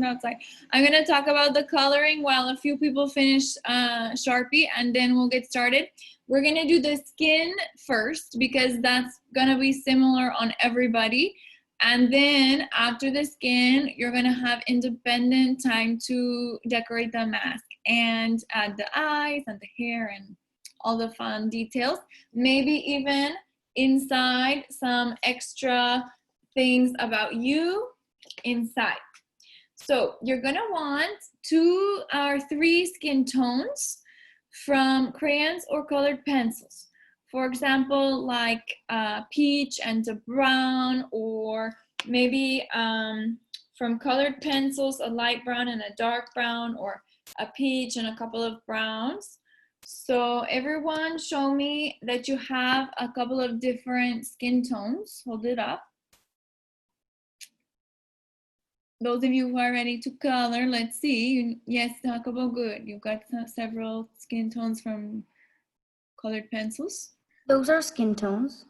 outside. I'm gonna talk about the coloring while a few people finish Sharpie, and then we'll get started. We're gonna do the skin first because that's gonna be similar on everybody. And then after the skin, you're gonna have independent time to decorate the mask and add the eyes and the hair and all the fun details. Maybe even inside some extra things about you inside. So you're gonna want 2 or 3 skin tones from crayons or colored pencils. For example, like peach and a brown, or maybe from colored pencils, a light brown and a dark brown, or a peach and a couple of browns. So everyone show me that you have a couple of different skin tones. Hold it up. Those of you who are ready to color, let's see. Yes, Jacobo, good. You've got several skin tones from colored pencils. Those are skin tones.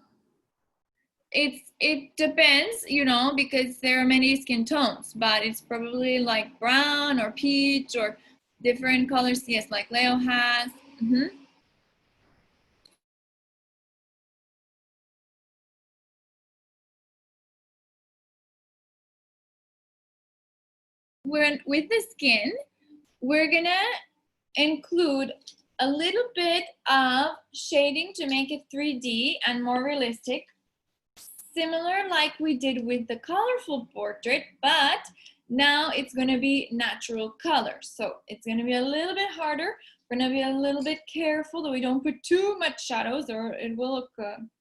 It depends, you know, because there are many skin tones, but it's probably like brown or peach or different colors. Yes, like Leo has. With the skin, we're gonna include a little bit of shading to make it 3D and more realistic, similar like we did with the colorful portrait, but now it's gonna be natural colors. So it's gonna be a little bit harder. We're gonna be a little bit careful that we don't put too much shadows or it will look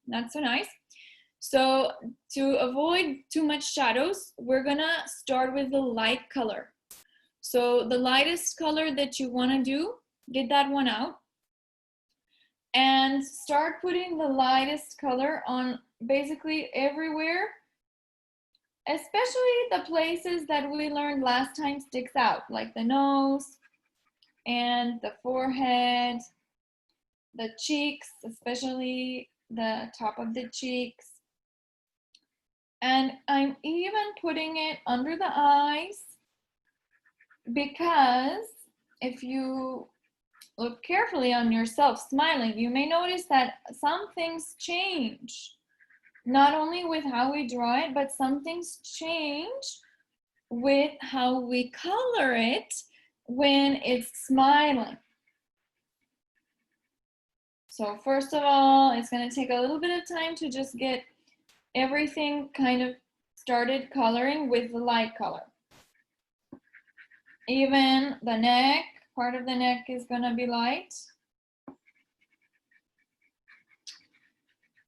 not so nice. So to avoid too much shadows, we're gonna start with the light color. So the lightest color that you wanna do, get that one out. And start putting the lightest color on basically everywhere, especially the places that we learned last time sticks out, like the nose and the forehead, the cheeks, especially the top of the cheeks. And I'm even putting it under the eyes because if you look carefully on yourself smiling, you may notice that some things change. Not only with how we draw it, but some things change with how we color it when it's smiling. So first of all, it's going to take a little bit of time to just get everything kind of started coloring with the light color. Even the neck, part of the neck is going to be light.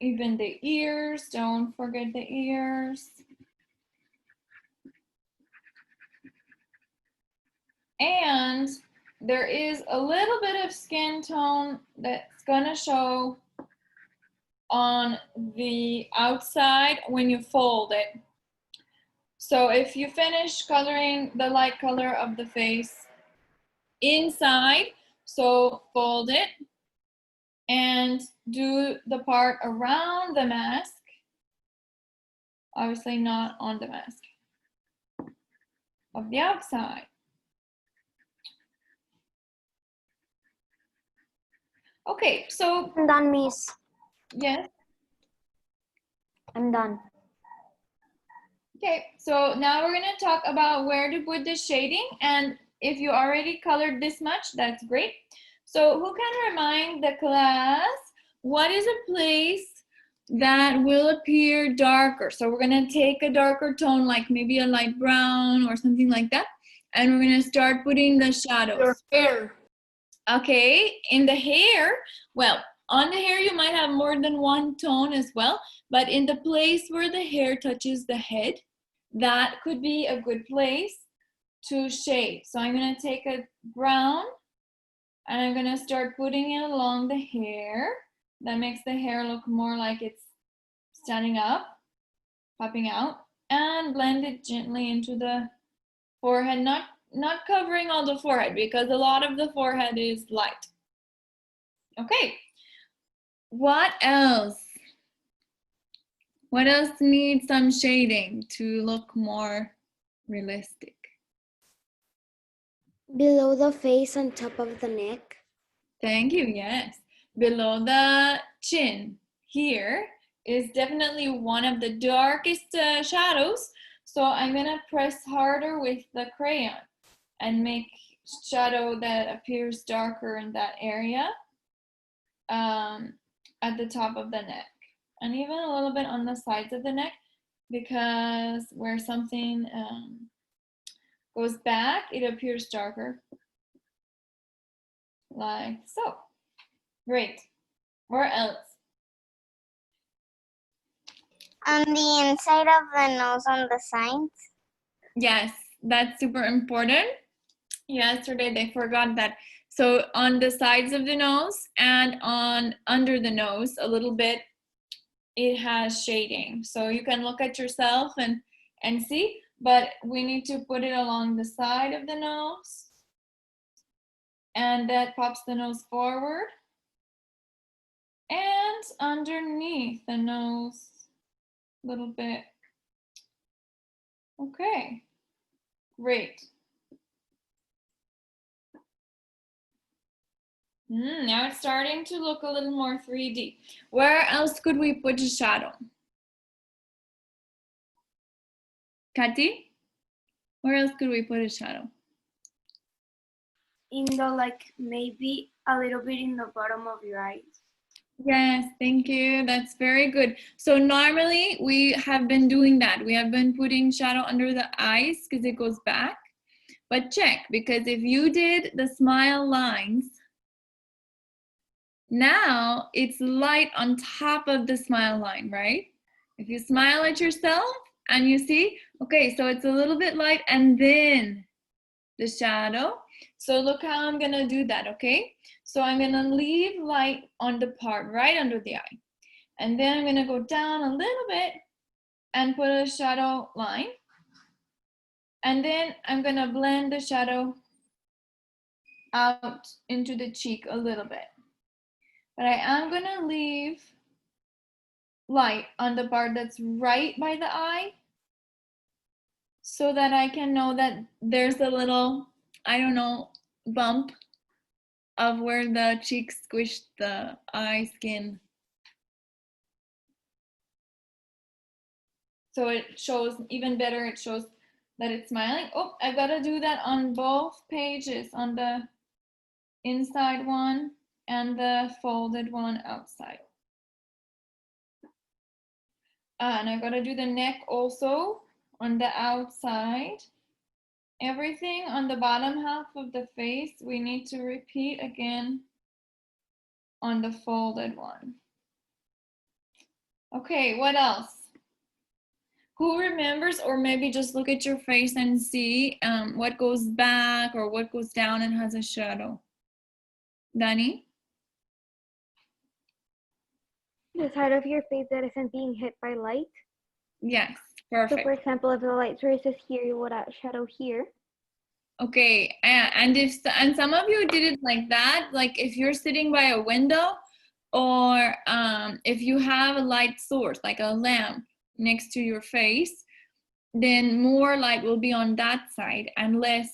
Even the ears, don't forget the ears. And there is a little bit of skin tone that's gonna show on the outside when you fold it. So if you finish coloring the light color of the face inside, so fold it and do the part around the mask, obviously not on the mask, of the outside. Okay, so I'm done, Miss. Yes. I'm done. Okay, so now we're gonna talk about where to put the shading, and if you already colored this much, that's great. So who can remind the class what is a place that will appear darker? So we're gonna take a darker tone, like maybe a light brown or something like that, and we're gonna start putting the shadows. Your hair. Okay, in the hair, well, on the hair you might have more than one tone as well, but in the place where the hair touches the head, that could be a good place to shade. So I'm gonna take a brown and I'm gonna start putting it along the hair. That makes the hair look more like it's standing up, popping out, and blend it gently into the forehead, not covering all the forehead because a lot of the forehead is light. Okay, what else? What else needs some shading to look more realistic? Below the face on top of the neck. Thank you, yes. Below the chin here is definitely one of the darkest shadows. So I'm gonna press harder with the crayon and make shadow that appears darker in that area at the top of the neck. And even a little bit on the sides of the neck, because where something goes back, it appears darker. Like so. Great. Where else? On the inside of the nose on the sides. Yes, that's super important. Yesterday they forgot that. So on the sides of the nose and on under the nose a little bit, it has shading. So you can look at yourself and see, but we need to put it along the side of the nose. And that pops the nose forward. And underneath the nose a little bit. Okay, great. Now it's starting to look a little more 3D. Where else could we put a shadow? Kati, where else could we put a shadow? In the, like, maybe a little bit in the bottom of your eyes. Yes, thank you. That's very good. So normally we have been doing that. We have been putting shadow under the eyes because it goes back. But check, because if you did the smile lines, now it's light on top of the smile line, right? If you smile at yourself and you see, okay, so it's a little bit light and then the shadow. So look how I'm gonna do that, okay? So I'm gonna leave light on the part right under the eye. And then I'm gonna go down a little bit and put a shadow line. And then I'm gonna blend the shadow out into the cheek a little bit. But I am gonna leave light on the part that's right by the eye so that I can know that there's a little, I don't know, bump of where the cheek squished the eye skin. So it shows even better, it shows that it's smiling. Oh, I gotta do that on both pages, on the inside one and the folded one outside. And I gotta do the neck also on the outside. Everything on the bottom half of the face, we need to repeat again on the folded one. Okay, what else? Who remembers, or maybe just look at your face and see what goes back or what goes down and has a shadow? Dani? The side of your face that isn't being hit by light. Yes, So perfect. for example, if the light source is here, you would add shadow here. Okay, and some of you did it like that, like if you're sitting by a window, or if you have a light source like a lamp next to your face, then more light will be on that side and less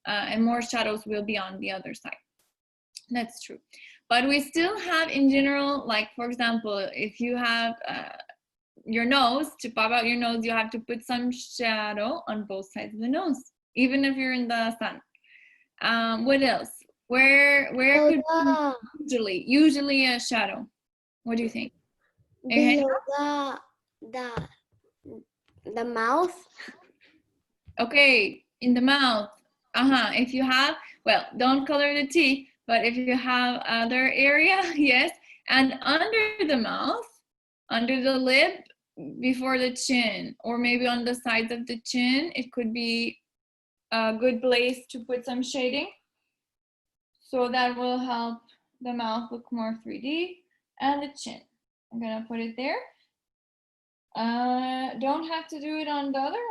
and more shadows will be on the other side. That's true. But we still have in general, like for example, if you have your nose, to pop out your nose, you have to put some shadow on both sides of the nose, even if you're in the sun. What else? Where could usually a shadow? What do you think? Below the mouth. Okay, in the mouth. If you have, well, don't color the teeth, but if you have other area, yes. And under the mouth, under the lip, before the chin, or maybe on the sides of the chin, it could be a good place to put some shading. So that will help the mouth look more 3D, and the chin. I'm gonna put it there. Don't have to do it on the other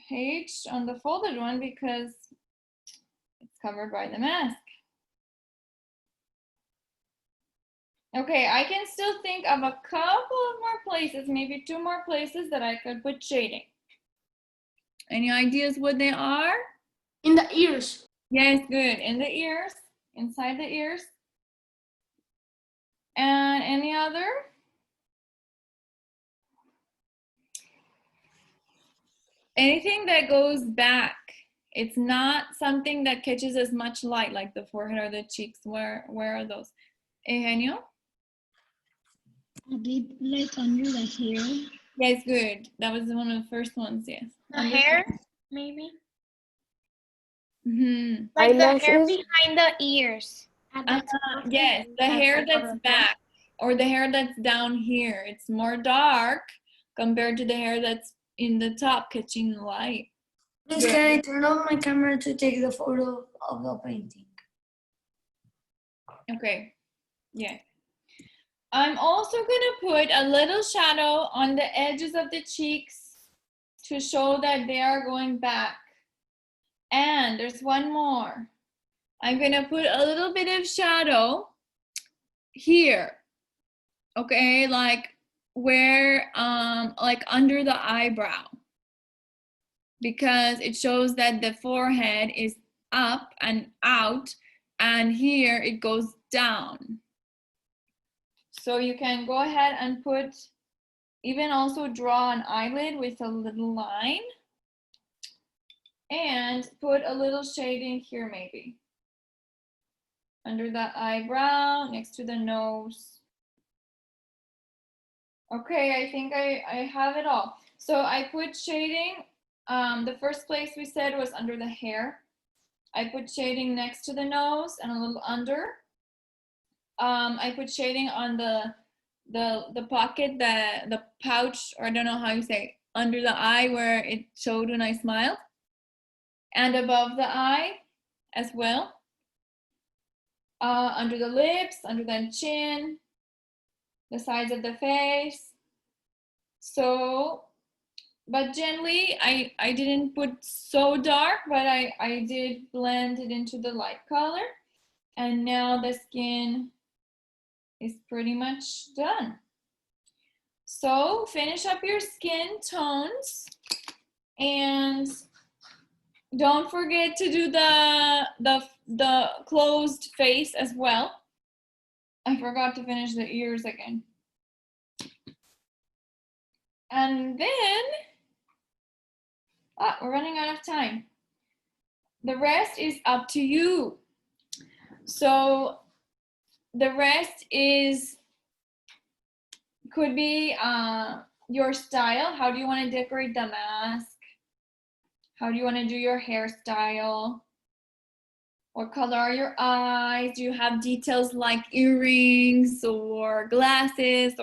page, on the folded one, because it's covered by the mask. Okay, I can still think of a couple of more places, maybe 2 more places that I could put shading. Any ideas what they are? In the ears. Yes, good. In the ears, inside the ears. And any other? Anything that goes back. It's not something that catches as much light, like the forehead or the cheeks. Where are those? Eugenio? A bit like under the hair. Yes, good. That was one of the first ones, yes. The hair, maybe. Mm-hmm. Like the hair Eyelashes. behind the ears. Yes, the hair that's back or the hair that's down here. It's more dark compared to the hair that's in the top catching light. Please, can I turn off my camera to take the photo of the painting? Okay, yeah. I'm also gonna put a little shadow on the edges of the cheeks to show that they are going back. And there's one more. I'm gonna put a little bit of shadow here. Okay, like where, like under the eyebrow. Because it shows that the forehead is up and out, and here it goes down. So you can go ahead and put, even also draw an eyelid with a little line and put a little shading here maybe. Under the eyebrow, next to the nose. Okay, I think I have it all. So I put shading, the first place we said was under the hair. I put shading next to the nose and a little under. I put shading on the pocket, the pouch, or I don't know how you say, under the eye where it showed when I smiled. And above the eye as well. Under the lips, under the chin, the sides of the face. So, but gently, I didn't put so dark, but I did blend it into the light color. And now the skin is pretty much done. So finish up your skin tones and don't forget to do the closed face as well. I forgot to finish the ears again. And then, we're running out of time. The rest is up to you. So the rest could be your style. How do you want to decorate the mask? How do you want to do your hairstyle? What color are your eyes? Do you have details like earrings or glasses or